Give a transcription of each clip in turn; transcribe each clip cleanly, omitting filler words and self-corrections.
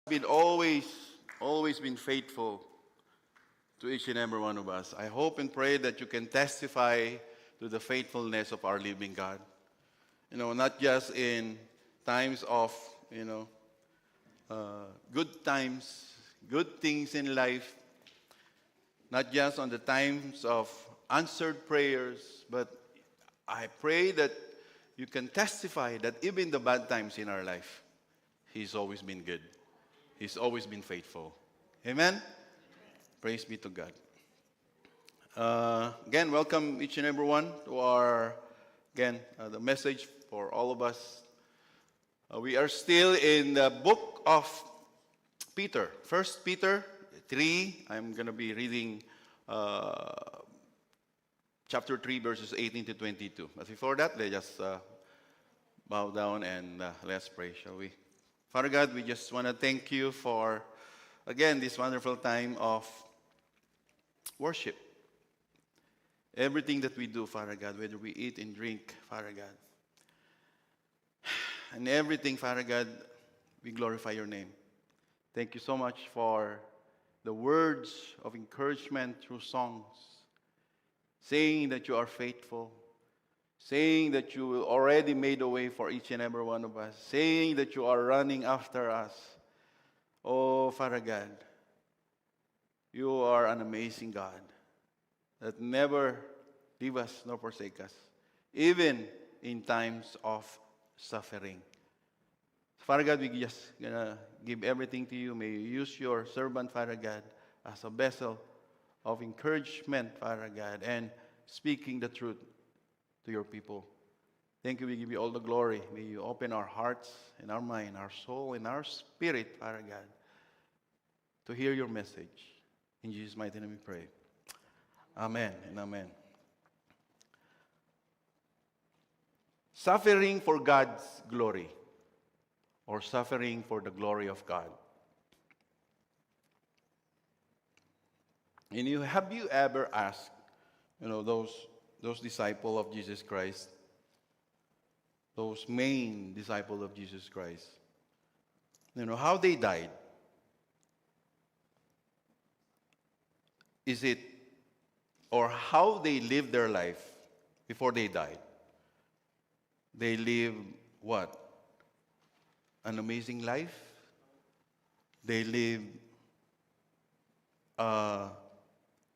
Been always been faithful to each and every one of us. I hope and pray that you can testify to the faithfulness of our living God. Not just in times of, good times, good things in life, not just on the times of answered prayers, but I pray that you can testify that even the bad times in our life, He's always been good. He's always been faithful. Amen? Praise be to God. Again, welcome each and every one to our, the message for all of us. We are still in the book of Peter. 1 Peter 3. I'm going to be reading chapter 3, verses 18 to 22. But before that, let's just bow down and let's pray, shall we? Father God, we just want to thank you for, again, this wonderful time of worship. Everything that we do, Father God, whether we eat and drink, Father God, and everything, Father God, we glorify your name. Thank you so much for the words of encouragement through songs, saying that you are faithful, saying that you already made a way for each and every one of us, saying that you are running after us. Oh, Father God, you are an amazing God that never leave us nor forsake us, even in times of suffering. Father God, we just gonna give everything to you. May you use your servant, Father God, as a vessel of encouragement, Father God, and speaking the truth to your people. Thank you. We give you all the glory. May you open our hearts and our mind, our soul and our spirit, Father God, to hear your message. In Jesus' mighty name we pray. Amen and amen. Suffering for God's glory, or suffering for the glory of God. And have you ever asked, those disciples of Jesus Christ, those main disciples of Jesus Christ, how they died? Is it, or how they lived their life before they died? They live what? An amazing life. They live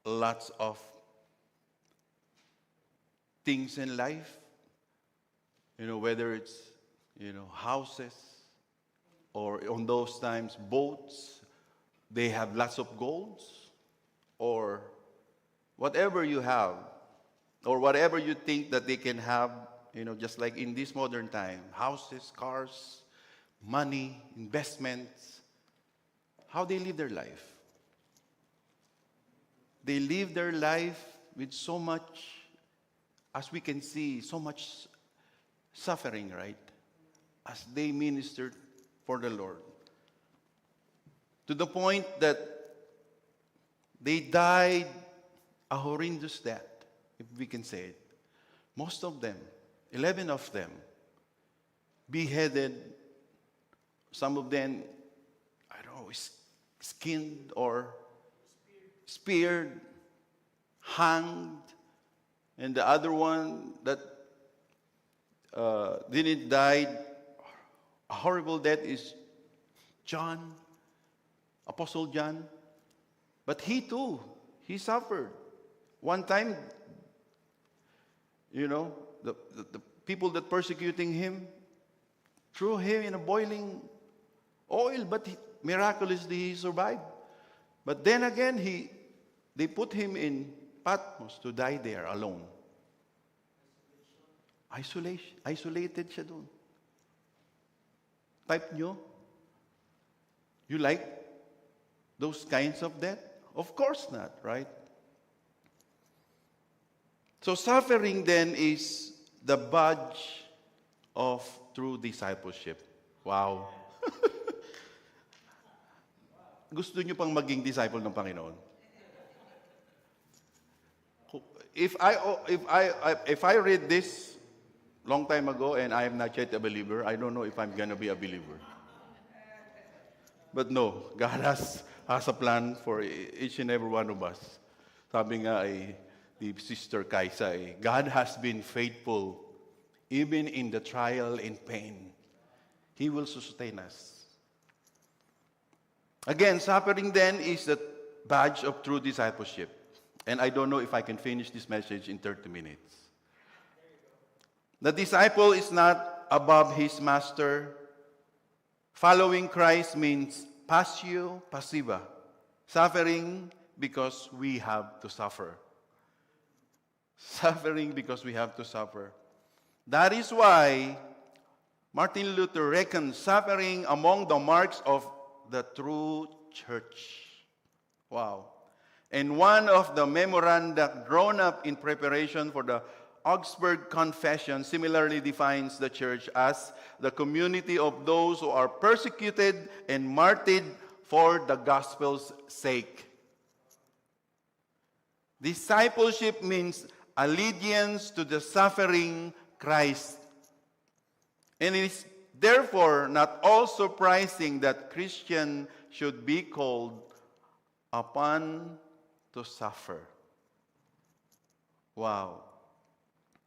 lots of things in life, whether it's, houses, or on those times, boats. They have lots of golds, or whatever you have, or whatever you think that they can have, just like in this modern time, houses, cars, money, investments. How they live their life. They live their life with so much, as we can see, so much suffering, right? As they ministered for the Lord. To the point that they died a horrendous death, if we can say it. Most of them, 11 of them, beheaded, some of them, I don't know, skinned or speared, hanged, and the other one that didn't die a horrible death is John, Apostle John. But he too, he suffered. One time, the people that persecuting him threw him in a boiling oil, but miraculously he survived. But then again, they put him in Patmos to die there alone. Isolated siya doon. Type nyo, you like those kinds of death? Of course not, right? So suffering then is the badge of true discipleship. Wow. Gusto nyo pang maging disciple ng Panginoon? If I read this long time ago and I am not yet a believer, I don't know if I'm going to be a believer. But no, God has a plan for each and every one of us. Sabi nga ay ni Sister Kaisa, God has been faithful even in the trial and pain. He will sustain us. Again, suffering then is the badge of true discipleship. And I don't know if I can finish this message in 30 minutes. The disciple is not above his master. Following Christ means passio passiva, suffering because we have to suffer. Suffering because we have to suffer. That is why Martin Luther reckoned suffering among the marks of the true church. Wow. And one of the memoranda drawn up in preparation for the Augsburg Confession similarly defines the church as the community of those who are persecuted and martyred for the gospel's sake. Discipleship means allegiance to the suffering Christ. And it is therefore not all surprising that Christians should be called upon to suffer. Wow.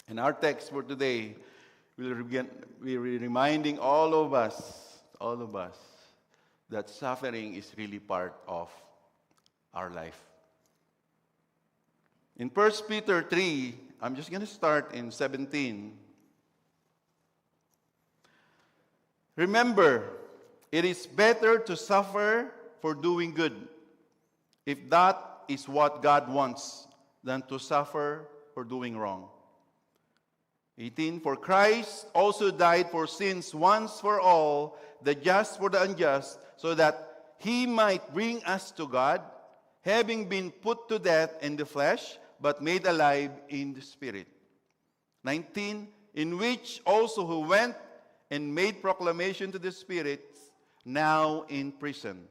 And our text for today will be reminding all of us, that suffering is really part of our life. In 1 Peter 3, I'm just going to start in 17. Remember, it is better to suffer for doing good, if that is what God wants, than to suffer for doing wrong. 18, for Christ also died for sins once for all, the just for the unjust, so that he might bring us to God, having been put to death in the flesh, but made alive in the spirit. 19, in which also who went and made proclamation to the spirits now in prison,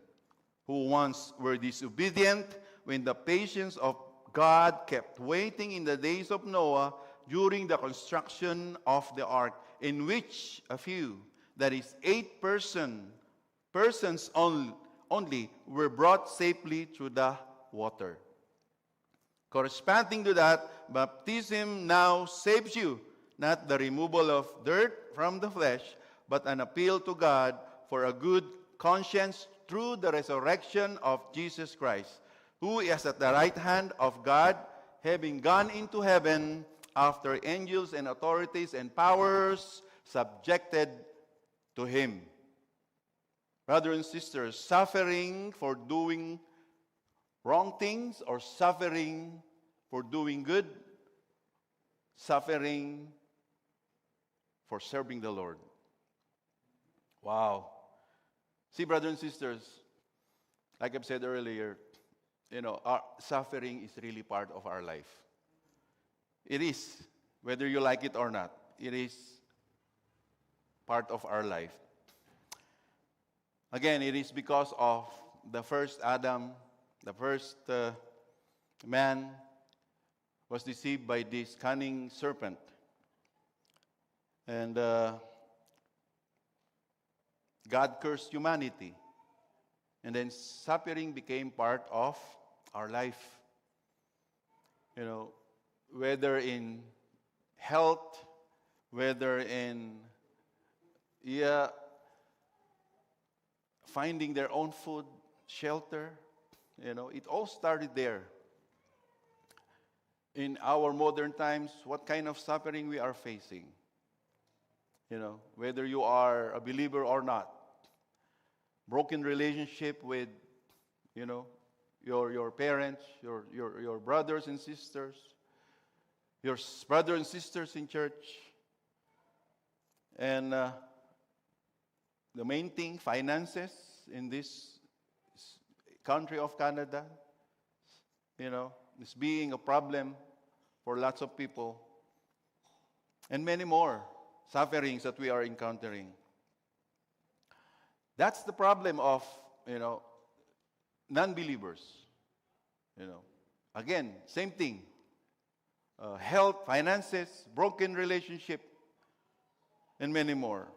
who once were disobedient when the patience of God kept waiting in the days of Noah during the construction of the ark, in which a few, that is 8 persons only, were brought safely through the water. Corresponding to that, baptism now saves you, not the removal of dirt from the flesh, but an appeal to God for a good conscience through the resurrection of Jesus Christ, who is at the right hand of God, having gone into heaven after angels and authorities and powers subjected to him. Brothers and sisters, suffering for doing wrong things or suffering for doing good, suffering for serving the Lord. Wow. See, brothers and sisters, like I've said earlier, our suffering is really part of our life. It is, whether you like it or not, it is part of our life. Again, it is because of the first Adam, the first man was deceived by this cunning serpent. And God cursed humanity. And then suffering became part of our life. Whether in health, whether in finding their own food, shelter, it all started there. In our modern times, what kind of suffering we are facing. Whether you are a believer or not. Broken relationship with, your parents, your brothers and sisters, your brothers and sisters in church. And the main thing, finances in this country of Canada, is being a problem for lots of people. And many more sufferings that we are encountering. That's the problem of, non-believers. Again, same thing. Health, finances, broken relationship, and many more.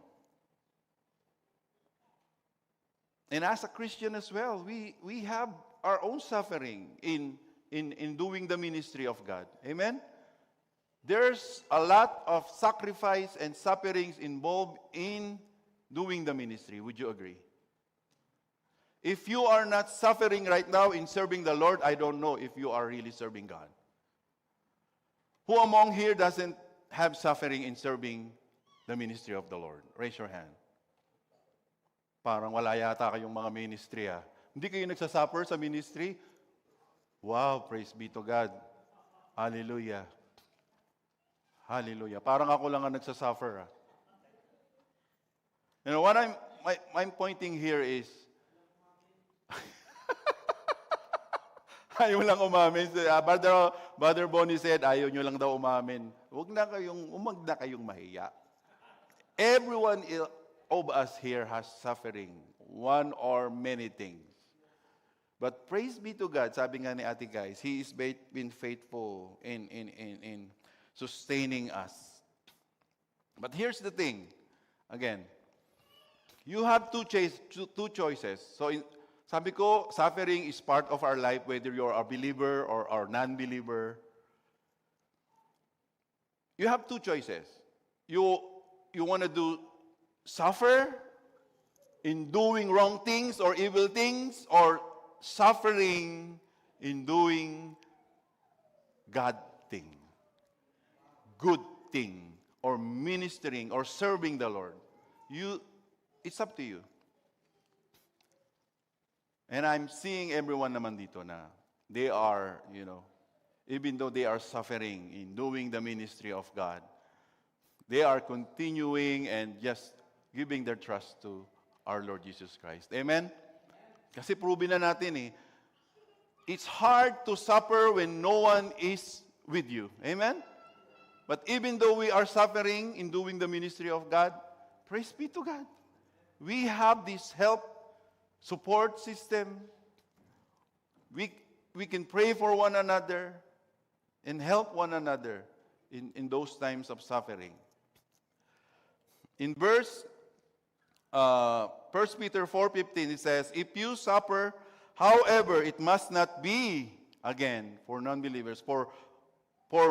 And as a Christian as well, we have our own suffering in doing the ministry of God. Amen? There's a lot of sacrifice and sufferings involved in doing the ministry. Would you agree? If you are not suffering right now in serving the Lord, I don't know if you are really serving God. Who among here doesn't have suffering in serving the ministry of the Lord? Raise your hand. Parang wala yata kayong mga ministry ah. Hindi kayo nagsasuffer sa ministry? Wow, praise be to God. Hallelujah. Hallelujah. Parang ako lang ang nagsasuffer ah. You know, what I'm pointing here is, ayaw lang umamin. Brother Bonnie said, ayaw nyo lang daw umamin. Huwag na kayong mahiya. Everyone of us here has suffering, one or many things. But praise be to God, sabi nga ni Ate Guys, He is been faithful in sustaining us. But here's the thing, again, you have two choices. So sabi ko, suffering is part of our life, whether you're a believer or a non-believer. You have two choices. You want to suffer in doing wrong things or evil things, or suffering in doing God thing, good thing, or ministering or serving the Lord. It's up to you. And I'm seeing everyone naman dito na they are, even though they are suffering in doing the ministry of God, they are continuing and just giving their trust to our Lord Jesus Christ. Amen? Kasi proven na natin it's hard to suffer when no one is with you. Amen? But even though we are suffering in doing the ministry of God, praise be to God. We have this help, support system. We can pray for one another and help one another in those times of suffering. In verse 1 Peter 4:15, it says, if you suffer, however, it must not be, again, for non-believers, for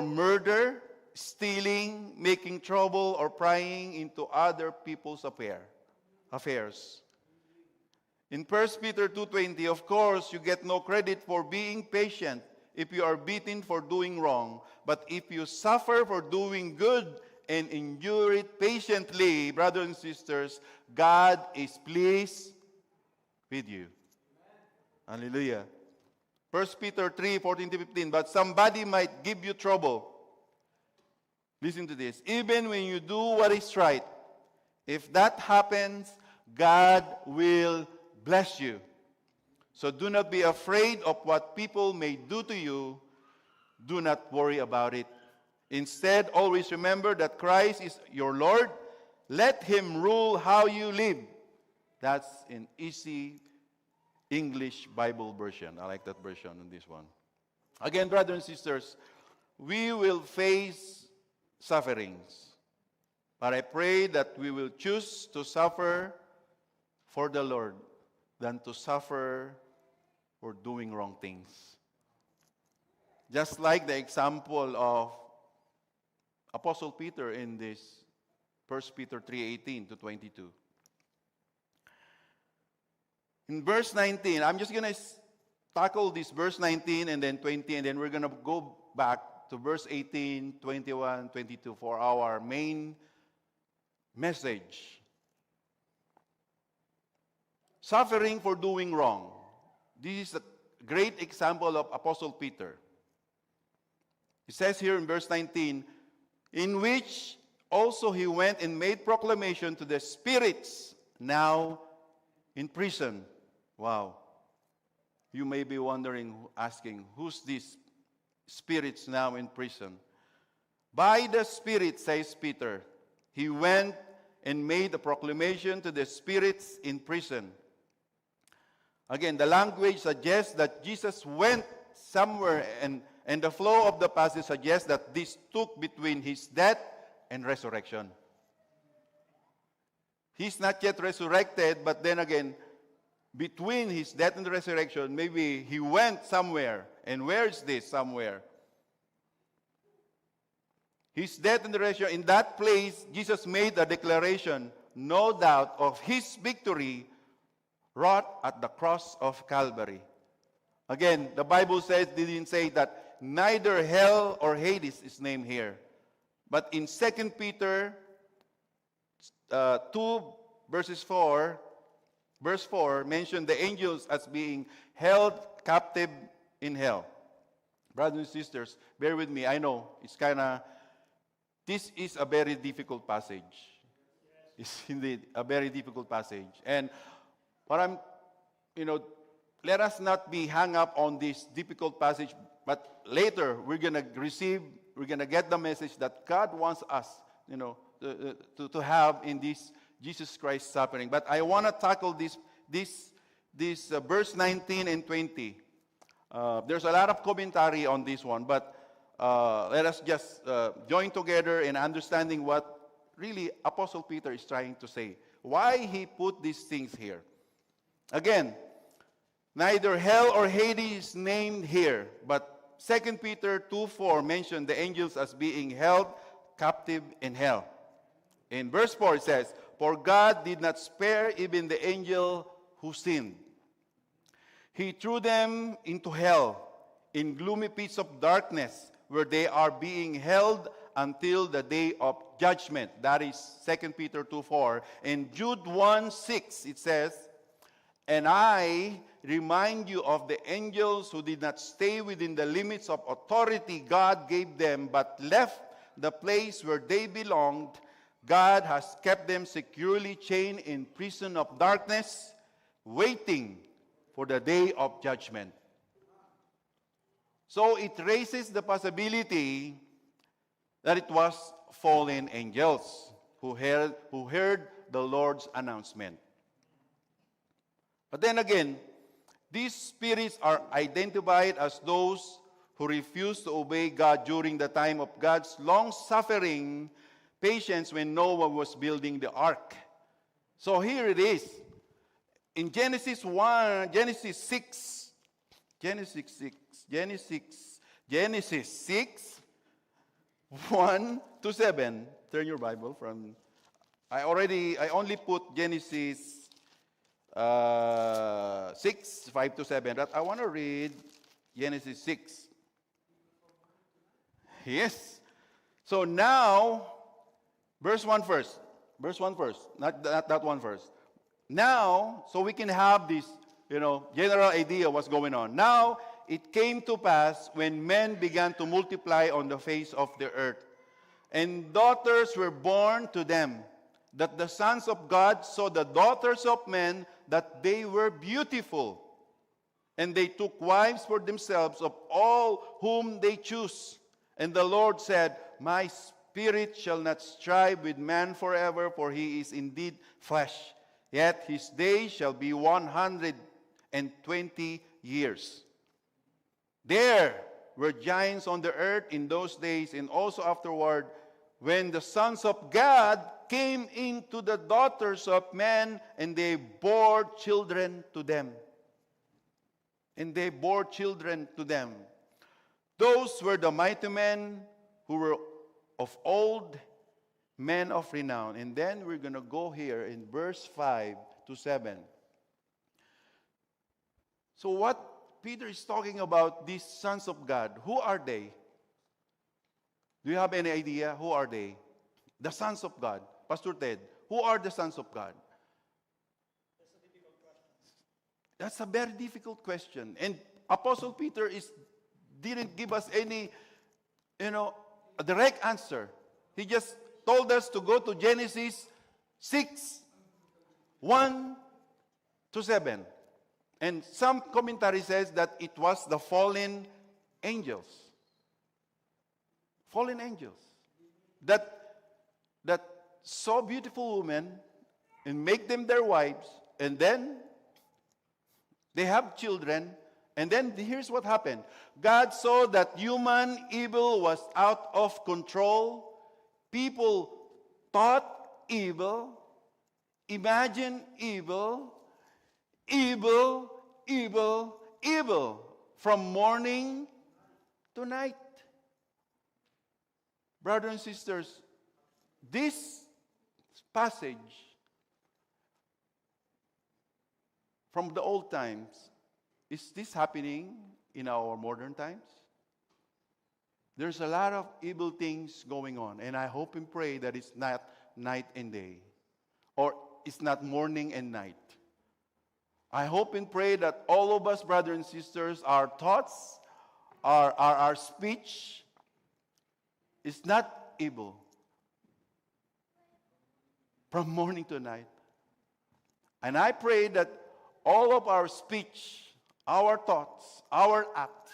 murder, stealing, making trouble, or prying into other people's affairs. In 1 Peter 2:20, of course, you get no credit for being patient if you are beaten for doing wrong. But if you suffer for doing good and endure it patiently, brothers and sisters, God is pleased with you. Hallelujah. 1 Peter 3:14-15, but somebody might give you trouble. Listen to this. Even when you do what is right, if that happens, God will bless you. So do not be afraid of what people may do to you. Do not worry about it. Instead, always remember that Christ is your Lord. Let Him rule how you live. That's in easy English Bible version. I like that version on this one. Again, brothers and sisters, we will face sufferings. But I pray that we will choose to suffer for the Lord than to suffer for doing wrong things. Just like the example of Apostle Peter in this 1 Peter 3:18-22. In verse 19, I'm just going to tackle this verse 19 and then 20, and then we're going to go back to verse 18, 21, 22 for our main message. Suffering for doing wrong. This is a great example of Apostle Peter. It says here in verse 19, in which also he went and made proclamation to the spirits now in prison. Wow. You may be wondering, asking, who's these spirits now in prison? By the Spirit, says Peter, he went and made a proclamation to the spirits in prison. Again, the language suggests that Jesus went somewhere, and the flow of the passage suggests that this took between his death and resurrection. He's not yet resurrected, but then again, between his death and the resurrection, maybe he went somewhere. And where is this somewhere? His death and the resurrection, in that place, Jesus made a declaration, no doubt, of his victory wrought at the cross of Calvary. Again, the Bible says, didn't say that neither hell or Hades is named here. But in 2 Peter 2, verse 4, mentioned the angels as being held captive in hell. Brothers and sisters, bear with me. I know it's this is a very difficult passage. It's indeed a very difficult passage. And what let us not be hung up on this difficult passage, but later we're going to get the message that God wants us, to have in this Jesus Christ suffering. But I want to tackle this verse 19 and 20. There's a lot of commentary on this one, but let us just join together in understanding what really Apostle Peter is trying to say. Why he put these things here. Again, neither hell or Hades is named here, but 2 Peter 2:4 mentioned the angels as being held captive in hell. In verse 4 it says, "For God did not spare even the angel who sinned. He threw them into hell, in gloomy pits of darkness, where they are being held until the day of judgment." That is 2 Peter 2:4. In Jude 1:6 it says, "And I remind you of the angels who did not stay within the limits of authority God gave them, but left the place where they belonged. God has kept them securely chained in prison of darkness, waiting for the day of judgment." So it raises the possibility that it was fallen angels who heard the Lord's announcement. But then again, these spirits are identified as those who refused to obey God during the time of God's long-suffering patience when Noah was building the ark. So here it is. In Genesis 6, 1 to 7. Turn your Bible from. I only put Genesis 6, 5 to 7. But I want to read Genesis 6. Yes. So now, verse 1 first. Verse 1 first. Not that one first. Now, so we can have this, general idea what's going on. Now, it came to pass when men began to multiply on the face of the earth, and daughters were born to them, that the sons of God saw the daughters of men, that they were beautiful. And they took wives for themselves of all whom they choose. And the Lord said, "My spirit shall not strive with man forever, for he is indeed flesh. Yet his days shall be 120 years. There were giants on the earth in those days, and also afterward, when the sons of God came into the daughters of men, and they bore children to them." And they bore children to them. Those were the mighty men who were of old, men of renown. And then we're going to go here in verse 5 to 7. So what Peter is talking about, these sons of God, who are they? Do you have any idea? Who are they? The sons of God. Pastor Ted, who are the sons of God? That's a very difficult question. And Apostle Peter didn't give us any, a direct answer. He just told us to go to Genesis 6, 1 to 7. And some commentary says that it was the fallen angels. Fallen angels. That saw beautiful women and make them their wives, and then they have children, and then here's what happened. God saw that human evil was out of control. People thought evil, imagined evil, Evil, evil, evil. From morning to night. Brothers and sisters, this passage from the old times, is this happening in our modern times? There's a lot of evil things going on, and I hope and pray that it's not night and day, or it's not morning and night. I hope and pray that all of us, brothers and sisters, our thoughts, our speech is not evil from morning to night. And I pray that all of our speech, our thoughts, our act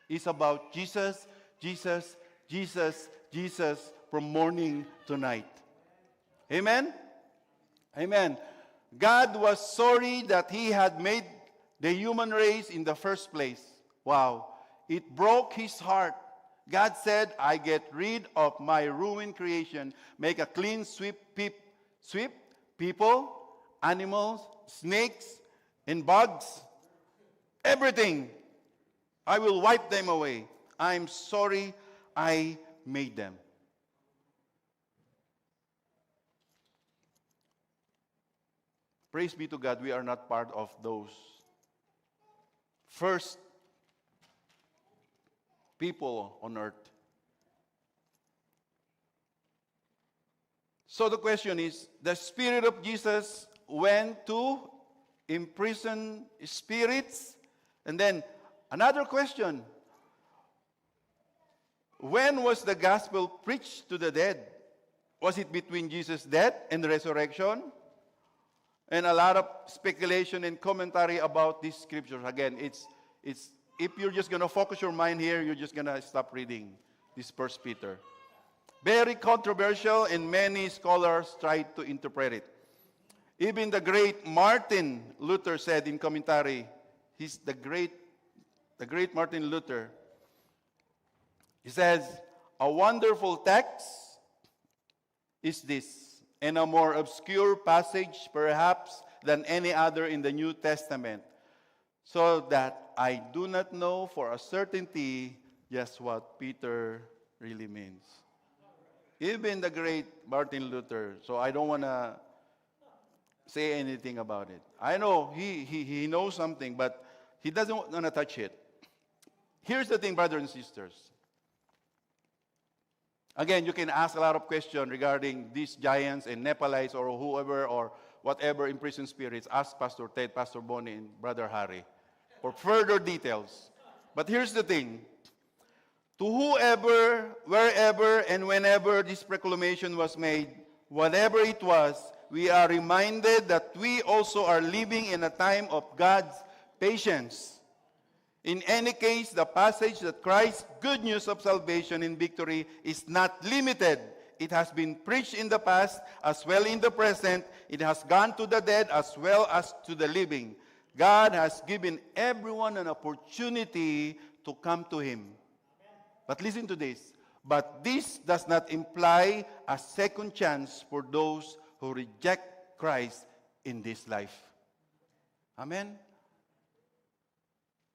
is about Jesus, Jesus, Jesus, Jesus from morning to night. Amen? Amen. God was sorry that He had made the human race in the first place. Wow. It broke His heart. God said, I get rid of my ruined creation, make a clean sweep people, animals, snakes, and bugs, everything. I will wipe them away. I'm sorry I made them. Praise be to God, we are not part of those first people on earth. So the question is, the Spirit of Jesus went to imprison spirits? And then another question, when was the gospel preached to the dead? Was it between Jesus' death and resurrection? And a lot of speculation and commentary about these scriptures. Again, it's if you're just going to focus your mind here, you're just going to stop reading this First Peter. Very controversial, and many scholars tried to interpret it. Even the great Martin Luther said in commentary, he's the great Martin Luther. He says, a wonderful text is this, and a more obscure passage perhaps than any other in the New Testament, so that I do not know for a certainty just what Peter really means. Even the great Martin Luther, so I don't want to say anything about it. I know he knows something, but he doesn't want to touch it. Here's the thing, brothers and sisters. Again, you can ask a lot of questions regarding these giants and Nepalites or whoever or whatever imprisoned spirits. Ask Pastor Ted, Pastor Bonnie, and Brother Harry for further details. But here's the thing. To whoever, wherever, and whenever this proclamation was made, whatever it was, we are reminded that we also are living in a time of God's patience. In any case, the passage that Christ's good news of salvation and victory is not limited. It has been preached in the past as well in the present. It has gone to the dead as well as to the living. God has given everyone an opportunity to come to Him. But listen to this. But this does not imply a second chance for those who reject Christ in this life. Amen?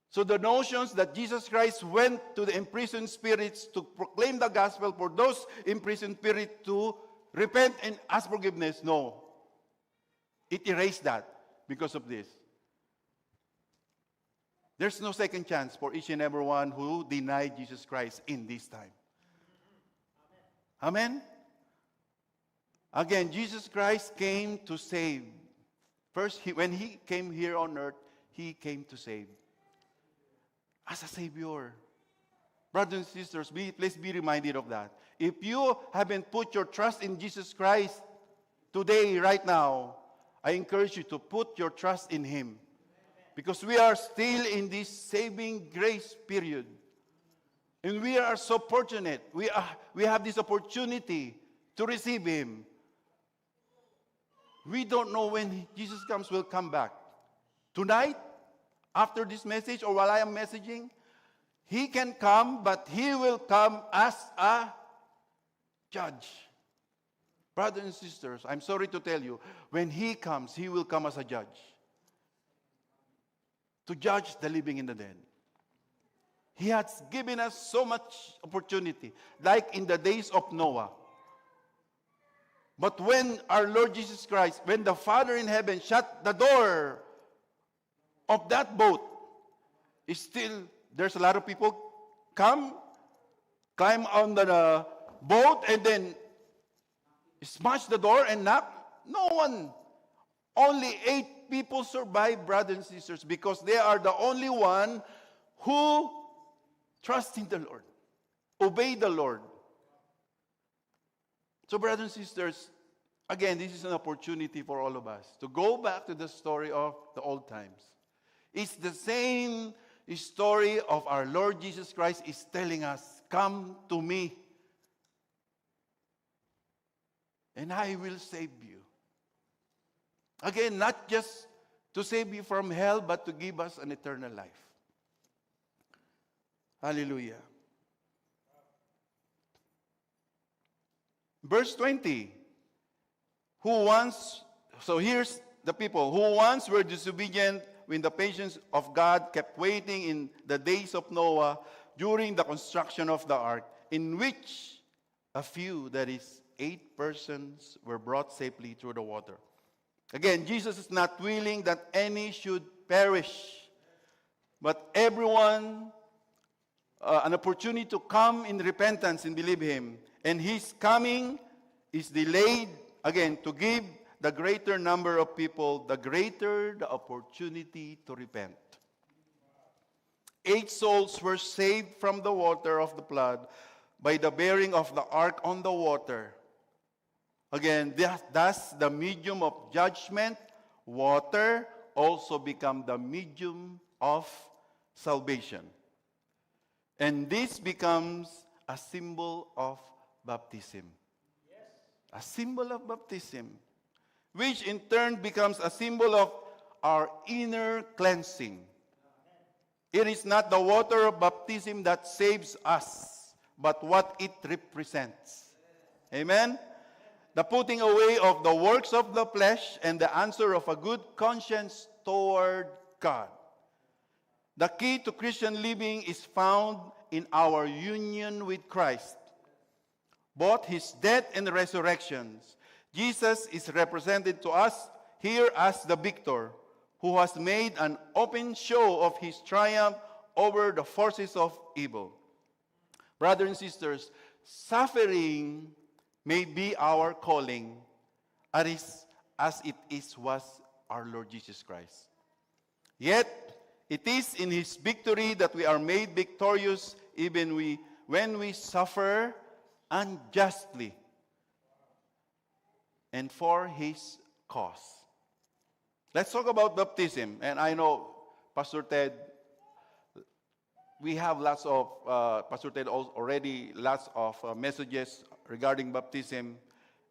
So the notions that Jesus Christ went to the imprisoned spirits to proclaim the gospel for those imprisoned spirits to repent and ask forgiveness, no. It erased that because of this. There's no second chance for each and every one who denied Jesus Christ in this time. Amen? Again, Jesus Christ came to save. First, when He came here on earth, He came to save. As a Savior. Brothers and sisters, please be reminded of that. If you haven't put your trust in Jesus Christ today, right now, I encourage you to put your trust in Him. Because we are still in this saving grace period. And we are so fortunate. We have this opportunity to receive Him. We don't know when Jesus comes, will come back. Tonight, after this message, or while I am messaging, He can come, but He will come as a judge. Brothers and sisters, I'm sorry to tell you, when He comes, He will come as a judge. to judge the living and the dead. He has given us so much opportunity, like in the days of Noah. But when our Lord Jesus Christ, when the Father in heaven shut the door of that boat, still there's a lot of people climb on the boat and then smash the door and knock. No one. Only 8 people survived, brothers and sisters, because they are the only one who trust in the Lord, obey the Lord. So, brothers and sisters, again, this is an opportunity for all of us to go back to the story of the old times. It's the same story of our Lord Jesus Christ is telling us, come to me, and I will save you. Again, not just to save you from hell, but to give us an eternal life. Hallelujah. Verse 20. So here's the people who once were disobedient when the patience of God kept waiting in the days of Noah during the construction of the ark, in which a few, that is 8 persons, were brought safely through the water. Again, Jesus is not willing that any should perish, but everyone an opportunity to come in repentance and believe Him. And His coming is delayed, again, to give the greater number of people the greater the opportunity to repent. 8 souls were saved from the water of the flood by the bearing of the ark on the water. Again, thus the medium of judgment, water, also become the medium of salvation. And this becomes a symbol of baptism. Yes. A symbol of baptism, which in turn becomes a symbol of our inner cleansing. It is not the water of baptism that saves us, but what it represents. Amen? The putting away of the works of the flesh and the answer of a good conscience toward God. The key to Christian living is found in our union with Christ. Both His death and resurrections. Jesus is represented to us here as the victor, who has made an open show of His triumph over the forces of evil. Brothers and sisters, suffering may be our calling, as it was our Lord Jesus Christ. Yet, it is in His victory that we are made victorious even when we suffer unjustly and for His cause. Let's talk about baptism. And I know, Pastor Ted, we have lots of, Pastor Ted already lots of messages regarding baptism.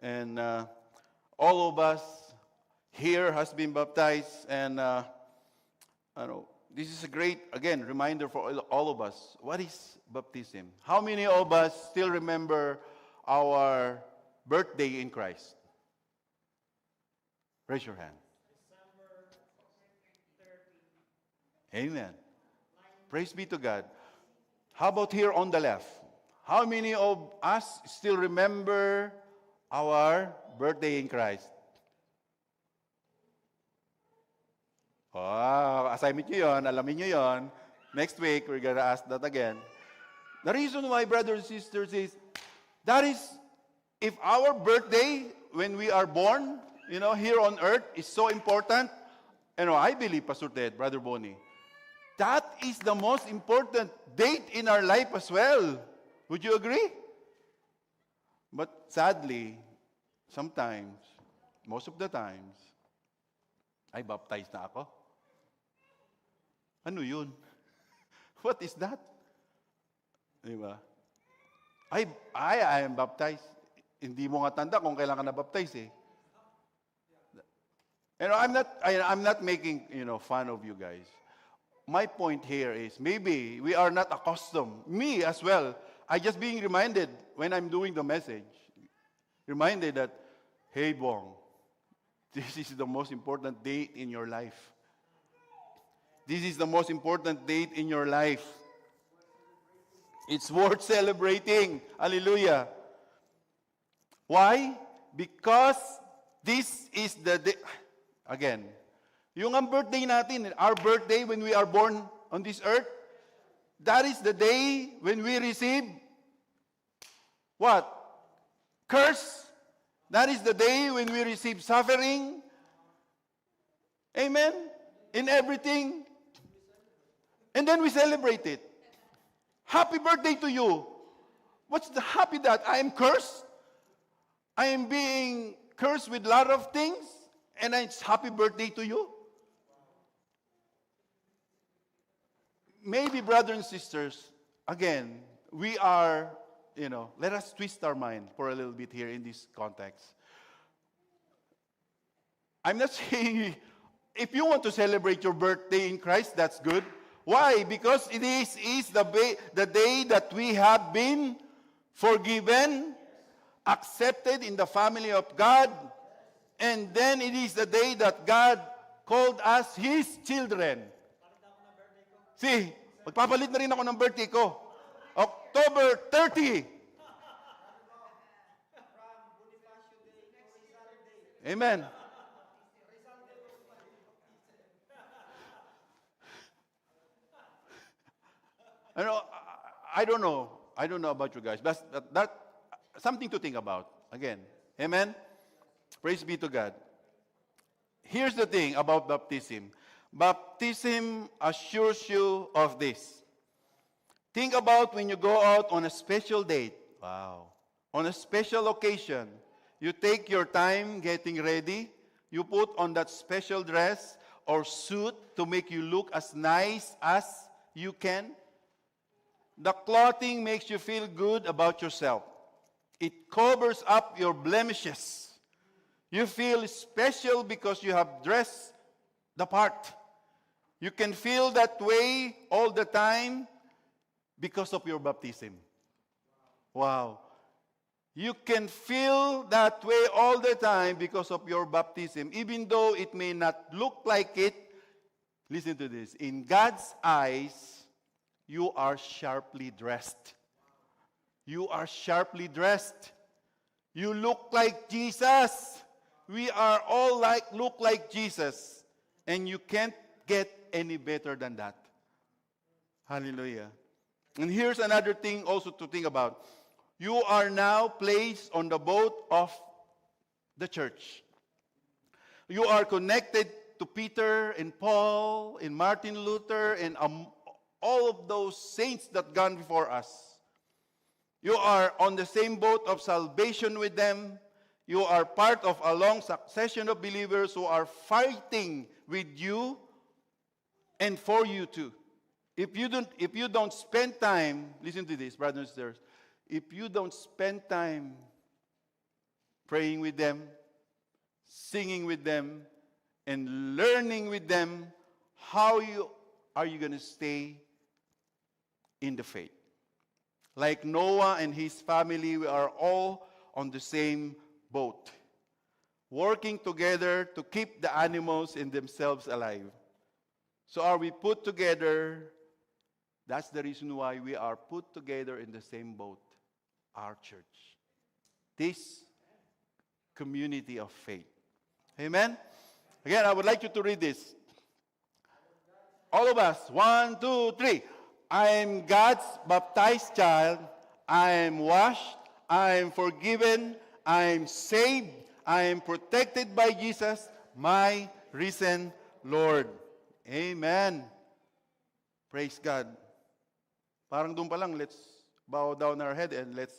And all of us here has been baptized. And I know, this is a great, again, reminder for all of us. What is baptism? How many of us still remember our birthday in Christ? Raise your hand. Amen. Praise be to God. How about here on the left? How many of us still remember our birthday in Christ? Wow, assignment nyo yun, alamin nyo yun. Next week, we're gonna ask that again. The reason why, brothers and sisters, is that is, if our birthday, when we are born, here on earth, is so important, I believe, Pastor Ted, Brother Bonnie, that is the most important date in our life as well. Would you agree? But sadly, sometimes, most of the times, ay baptized na ako. Ano yun? What is that? Diba? I am baptized. Hindi mo nga tanda kung kailan ka na-baptize eh. I'm not making, fun of you guys. My point here is maybe we are not accustomed, me as well, I just being reminded when I'm doing the message, reminded that, hey, Bong, this is the most important day in your life. This is the most important date in your life. It's worth celebrating. Hallelujah. Why? Because this is the day. Again, yung ang birthday natin, our birthday when we are born on this earth, that is the day when we receive what? Curse. That is the day when we receive suffering. Amen? In everything. And then we celebrate it. Happy birthday to you. What's the happy that? I am cursed. I am being cursed with a lot of things. And it's happy birthday to you. Maybe, brothers and sisters, again, we are, let us twist our mind for a little bit here in this context. I'm not saying if you want to celebrate your birthday in Christ, that's good. Why? Because it is the day that we have been forgiven, accepted in the family of God, and then it is the day that God called us His children. See, magpapalit na rin ako ng birthday ko. October 30. Amen. I don't know. I don't know about you guys. But that something to think about. Again. Amen? Praise be to God. Here's the thing about baptism. Baptism assures you of this. Think about when you go out on a special date. Wow. On a special occasion. You take your time getting ready. You put on that special dress or suit to make you look as nice as you can. The clothing makes you feel good about yourself. It covers up your blemishes. You feel special because you have dressed the part. You can feel that way all the time because of your baptism. Wow. You can feel that way all the time because of your baptism. Even though it may not look like it, listen to this. In God's eyes, you are sharply dressed. You are sharply dressed. You look like Jesus. We are all look like Jesus. And you can't get any better than that. Hallelujah. And here's another thing also to think about. You are now placed on the boat of the church. You are connected to Peter and Paul and Martin Luther and all of those saints that gone before us. You are on the same boat of salvation with them. You are part of a long succession of believers who are fighting with you and for you too. If you don't spend time, listen to this, brothers and sisters, if you don't spend time praying with them, singing with them, and learning with them, how are you going to stay in the faith? Like Noah and his family, we are all on the same boat, working together to keep the animals and themselves alive. So are we put together? That's the reason why we are put together in the same boat, our church. This community of faith. Amen? Again, I would like you to read this. All of us. 1, 2, 3. I am God's baptized child. I am washed. I am forgiven. I am saved. I am protected by Jesus, my risen Lord. Amen. Praise God. Parang doon pa lang, let's bow down our head and let's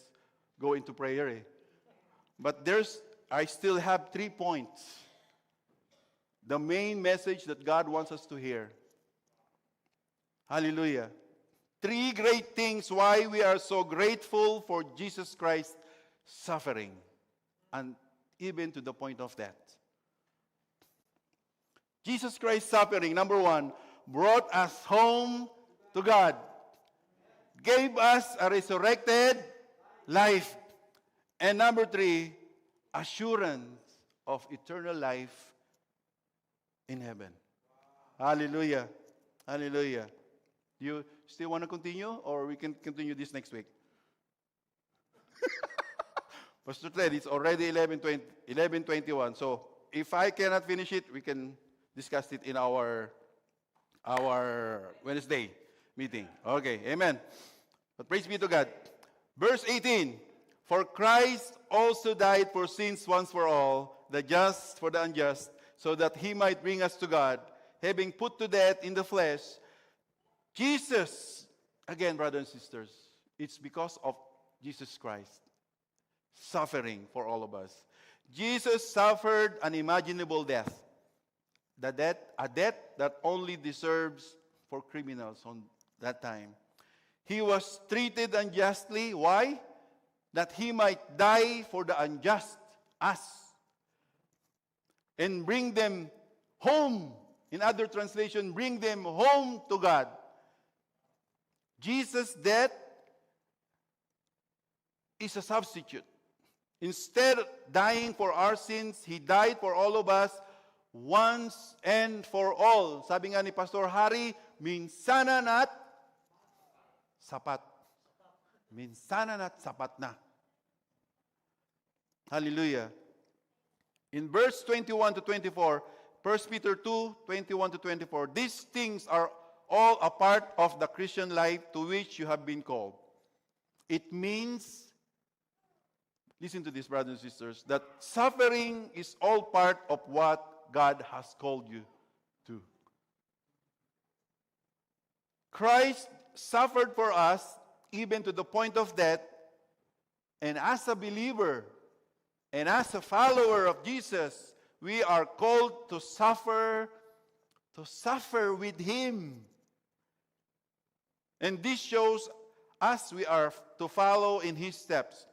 go into prayer. But I still have 3 points. The main message that God wants us to hear. Hallelujah. 3 great things why we are so grateful for Jesus Christ's suffering. And even to the point of death. Jesus Christ's suffering, number 1, brought us home to God. Gave us a resurrected life. And number 3, assurance of eternal life in heaven. Hallelujah. Hallelujah. Do you still want to continue, or we can continue this next week? Pastor Ted, it's already 11:21. So if I cannot finish it, we can discuss it in our Wednesday meeting. Okay, amen. But praise be to God. Verse 18, for Christ also died for sins once for all, the just for the unjust, so that he might bring us to God, having put to death in the flesh. Jesus, again, brothers and sisters, it's because of Jesus Christ suffering for all of us. Jesus suffered unimaginable death. A death that only deserves for criminals on that time. He was treated unjustly. Why? That he might die for the unjust, us, and bring them home. In other translation, bring them home to God. Jesus' death is a substitute. Instead of dying for our sins, he died for all of us once and for all. Sabi nga ni Pastor Harry, minsanan at sapat. Minsanan at sapat na. Hallelujah. In verse 21 to 24, 1 Peter 2, 21 to 24, these things are all a part of the Christian life to which you have been called. It means, listen to this, brothers and sisters, that suffering is all part of what God has called you to. Christ suffered for us even to the point of death, and as a believer and as a follower of Jesus, we are called to suffer with him. And this shows us we are to follow in his steps.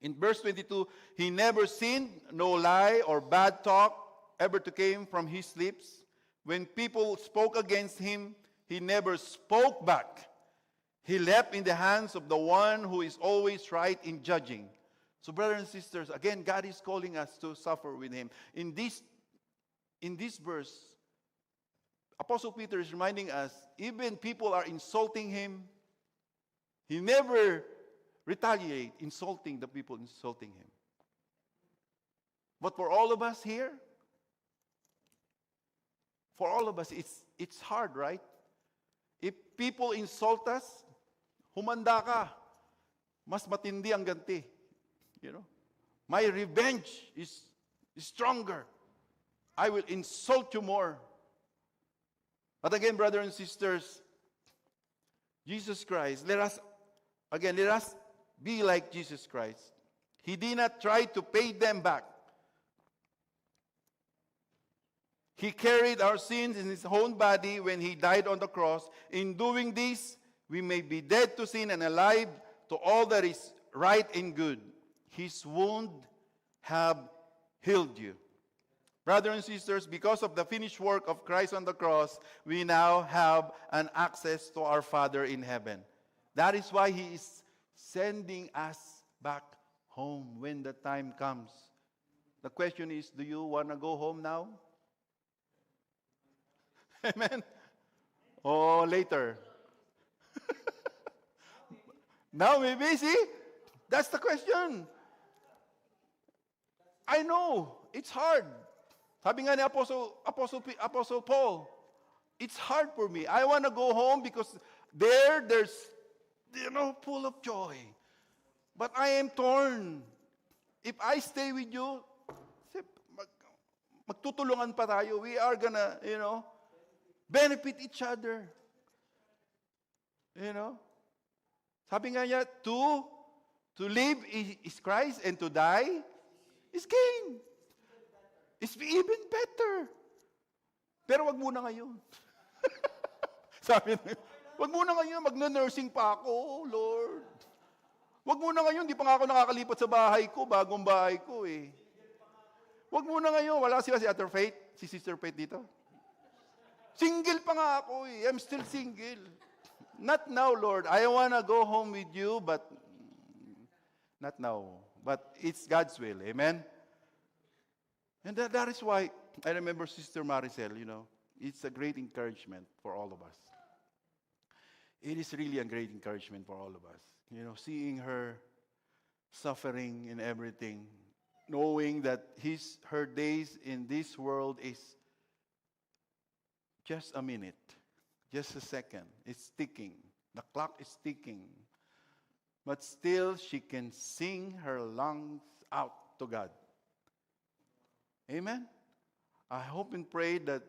In verse 22, he never sinned, no lie or bad talk ever came from his lips. When people spoke against him, he never spoke back. He left in the hands of the one who is always right in judging. So brothers and sisters, again, God is calling us to suffer with him. In this verse, Apostle Peter is reminding us, even people are insulting him, he never retaliate, insulting the people insulting him. But for all of us here, it's hard, right? If people insult us, humanda ka. Mas matindi ang ganti. You know? My revenge is stronger. I will insult you more. But again, brothers and sisters, Jesus Christ, let us be like Jesus Christ. He did not try to pay them back. He carried our sins in his own body when he died on the cross. In doing this, we may be dead to sin and alive to all that is right and good. His wound have healed you. Brothers and sisters, because of the finished work of Christ on the cross, we now have an access to our Father in heaven. That is why he is sending us back home when the time comes. The question is, do you want to go home now? Amen? Or later? Now maybe, see? That's the question. I know, it's hard. Sabi nga ni Apostle Paul, it's hard for me. I want to go home because there's, full of joy. But I am torn. If I stay with you, magtutulungan pa tayo. We are gonna, benefit each other. Sabi nga niya, to live is Christ and to die is gain. It's even better. Pero wag muna ngayon. Sabi niya, wag muna ngayon, magna-nursing pa ako, Lord. Wag muna ngayon, di pa nga ako nakakalipat sa bahay ko, bagong bahay ko eh. Wag muna ngayon, wala sila si Sister Faith dito. Single pa nga ako eh. I'm still single. Not now, Lord. I wanna go home with you, but not now. But it's God's will. Amen? And that is why I remember Sister Maricel, It's a great encouragement for all of us. It is really a great encouragement for all of us. Seeing her suffering and everything, knowing that her days in this world is just a minute, just a second. It's ticking. The clock is ticking. But still, she can sing her lungs out to God. Amen? I hope and pray that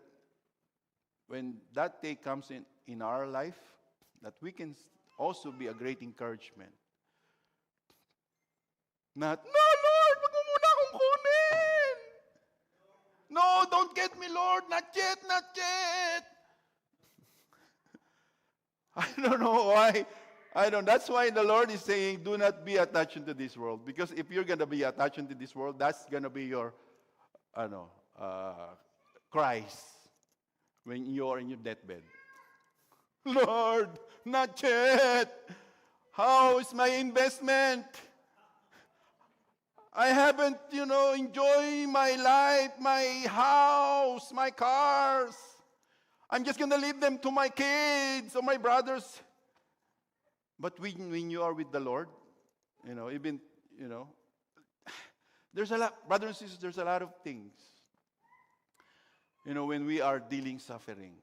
when that day comes in our life, that we can also be a great encouragement. Not, no, Lord, wag mo muna akong kunin. No, don't get me, Lord. Not yet, not yet. I don't know why. That's why the Lord is saying, do not be attached into this world. Because if you're going to be attached into this world, that's going to be your, cries when you're in your deathbed. Lord, not yet. How is my investment? I haven't, enjoyed my life, my house, my cars. I'm just going to leave them to my kids or my brothers. But when you are with the Lord, there's a lot, brothers and sisters, there's a lot of things, when we are dealing suffering.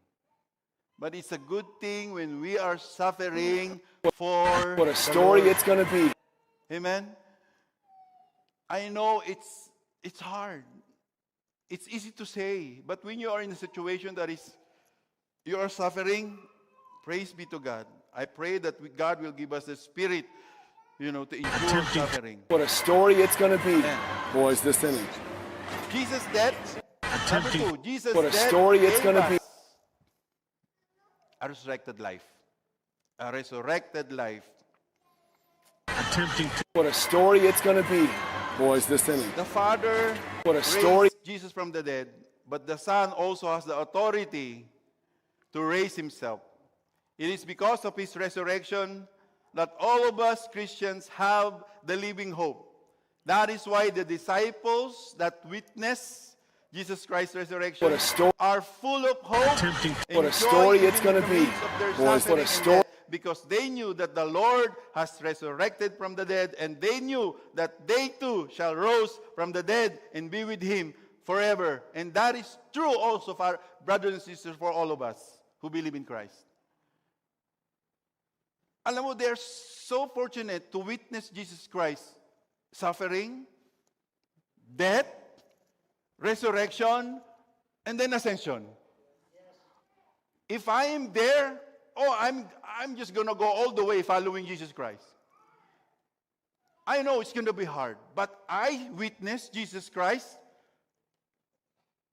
But it's a good thing when we are suffering for What a story Lord. It's going to be. Amen. I know it's hard. It's easy to say, but when you are in a situation that you are suffering, praise be to God. I pray that God will give us the spirit, to endure suffering. What a story it's going to be. Amen. Boys, listening. Jesus' death. Number 2, Jesus' What a death story it's gave gonna be. us a resurrected life. A resurrected life. What a story it's going to be. Boys, listening. The Father What a story. raised Jesus from the dead, but the Son also has the authority to raise himself. It is because of his resurrection that all of us Christians have the living hope. That is why the disciples that witness Jesus Christ's resurrection What a story. are full of hope. and What a joy story even it's gonna in the be. midst of their Boys, what a suffering and story. death, because they knew that the Lord has resurrected from the dead, and they knew that they too shall rise from the dead and be with him forever. And that is true also for our brothers and sisters, for all of us who believe in Christ. Alam mo, they're so fortunate to witness Jesus Christ suffering, death, resurrection, and then ascension. If I am there, I'm just going to go all the way following Jesus Christ. I know it's going to be hard, but I witnessed Jesus Christ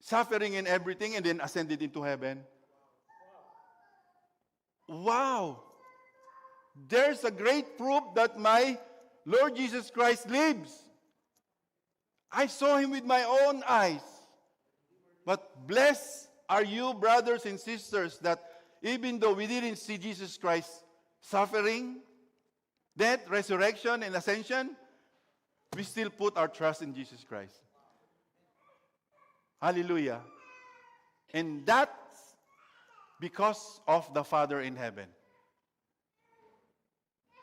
suffering and everything and then ascended into heaven. Wow! There's a great proof that my Lord Jesus Christ lives. I saw him with my own eyes. But blessed are you, brothers and sisters, that even though we didn't see Jesus Christ suffering, death, resurrection, and ascension, we still put our trust in Jesus Christ. Hallelujah. And that's because of the Father in heaven.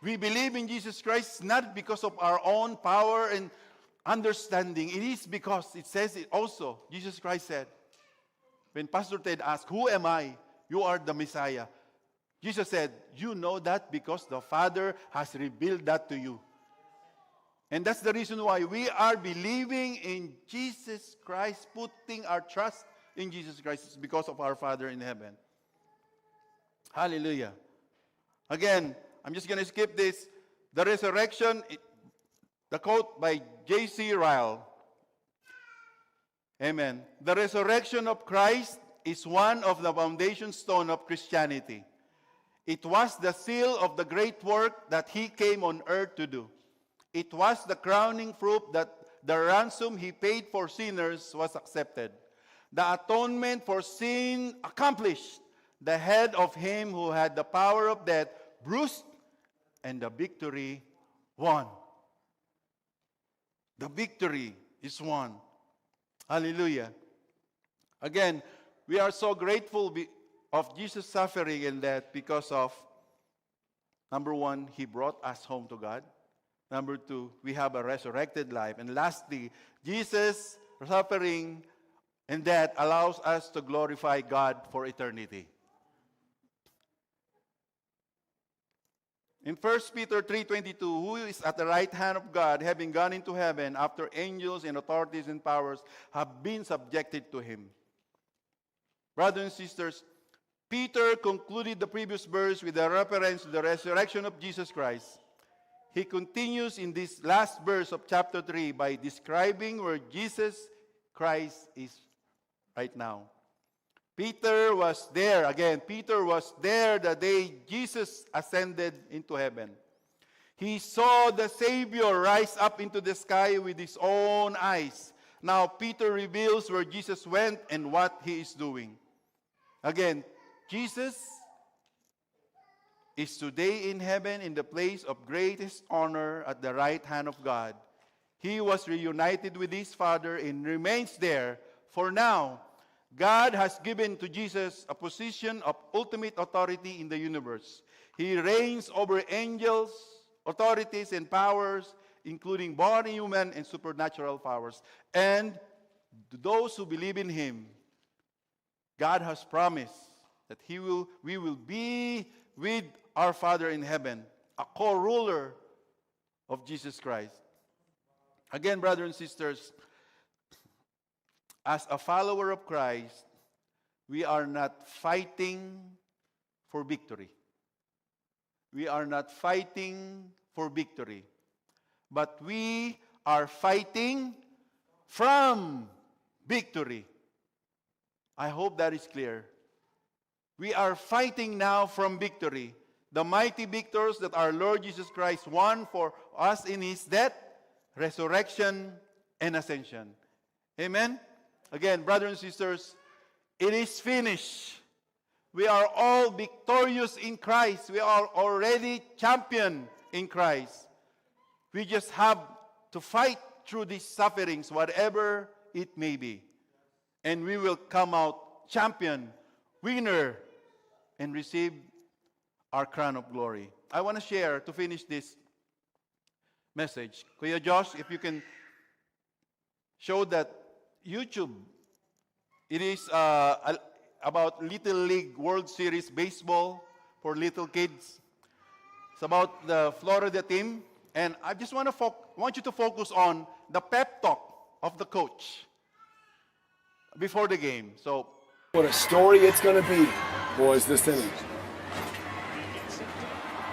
We believe in Jesus Christ not because of our own power and understanding. It is because it says it also. Jesus Christ said, when Pastor Ted asked, "Who am I?" "You are the Messiah." Jesus said, "You know that because the Father has revealed that to you." And that's the reason why we are believing in Jesus Christ, putting our trust in Jesus Christ. It's because of our Father in heaven. Hallelujah. Again, I'm just going to skip this. The resurrection, the quote by J.C. Ryle. Amen. The resurrection of Christ is one of the foundation stone of Christianity. It was the seal of the great work that he came on earth to do. It was the crowning proof that the ransom he paid for sinners was accepted. The atonement for sin accomplished. The head of him who had the power of death bruised, and the victory won. The victory is won. Hallelujah. Again, We are so grateful of Jesus' suffering and death because of, number one, He brought us home to God. Number two, we have a resurrected life. And lastly, Jesus' suffering and death allows us to glorify God for eternity. In 1 Peter 3:22, who is at the right hand of God, having gone into heaven after angels and authorities and powers have been subjected to Him. Brothers and sisters, Peter concluded the previous verse with a reference to the resurrection of Jesus Christ. He continues in this last verse of chapter 3 by describing where Jesus Christ is right now. Peter was there the day Jesus ascended into heaven. He saw the Savior rise up into the sky with his own eyes. Now Peter reveals where Jesus went and what he is doing. Again, Jesus is today in heaven in the place of greatest honor at the right hand of God. He was reunited with his Father and remains there. For now, God has given to Jesus a position of ultimate authority in the universe. He reigns over angels, authorities, and powers, including both human and supernatural powers. And to those who believe in Him, God has promised that we will be with our Father in heaven, a co-ruler of Jesus Christ. Again, brothers and sisters, as a follower of Christ, we are not fighting for victory. We are not fighting for victory, but we are fighting from victory. I hope that is clear. We are fighting now from victory. The mighty victors that our Lord Jesus Christ won for us in His death, resurrection, and ascension. Amen? Again, brothers and sisters, it is finished. We are all victorious in Christ. We are already champion in Christ. We just have to fight through these sufferings, whatever it may be. And we will come out champion, winner, and receive our crown of glory. I want to share, to finish this message, Kuya Josh, if you can show that YouTube. It is about Little League World Series baseball for little kids. It's about the Florida team. And I just want you to focus on the pep talk of the coach before the game. So, What a story it's going to be, boys, this inning.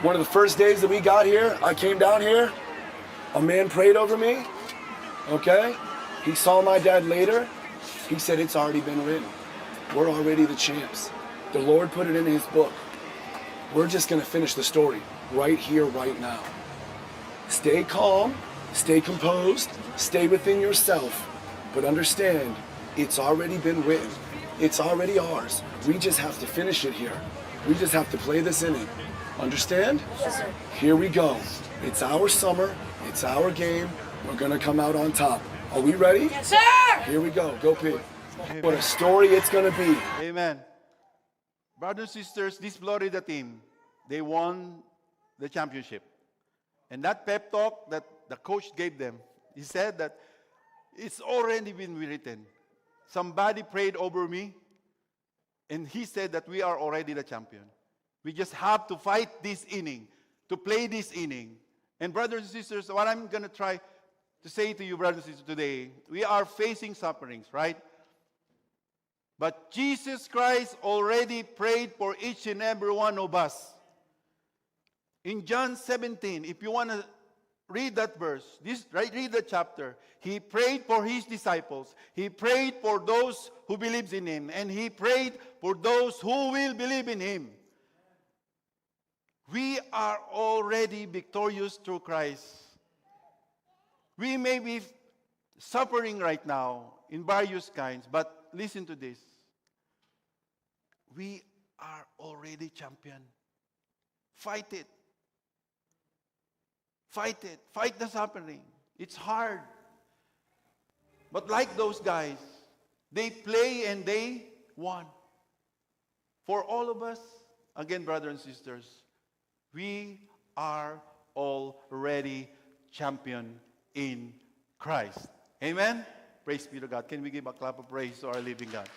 One of the first days that we got here, I came down here, a man prayed over me, okay? He saw my dad later. He said, it's already been written. We're already the champs. The Lord put it in His book. We're just going to finish the story right here, right now. Stay calm, stay composed, stay within yourself, but understand, it's already been written. It's already ours. We just have to finish it here. We just have to play this inning. Understand? Yes, sir. Here we go. It's our summer. It's our game. We're going to come out on top. Are we ready? Yes, sir! Here we go. Go Pig. What a story it's going to be. amen. Brothers and sisters, this Florida team, they won the championship. And that pep talk that the coach gave them, he said that it's already been written. Somebody prayed over me, and he said that we are already the champion. We just have to fight this inning, to play this inning. And brothers and sisters, what I'm going to try to say to you, brothers and sisters, today, we are facing sufferings, right? But Jesus Christ already prayed for each and every one of us. In John 17, if you want to read that verse, read the chapter. He prayed for His disciples. He prayed for those who believes in Him. And He prayed for those who will believe in Him. We are already victorious through Christ. We may be suffering right now in various kinds, but listen to this. We are already champion. Fight it. Fight it. Fight the suffering. It's hard. But like those guys, they play and they one. For all of us, again, brothers and sisters, we are already champion in Christ. Amen? Praise be to God. Can we give a clap of praise to our living God?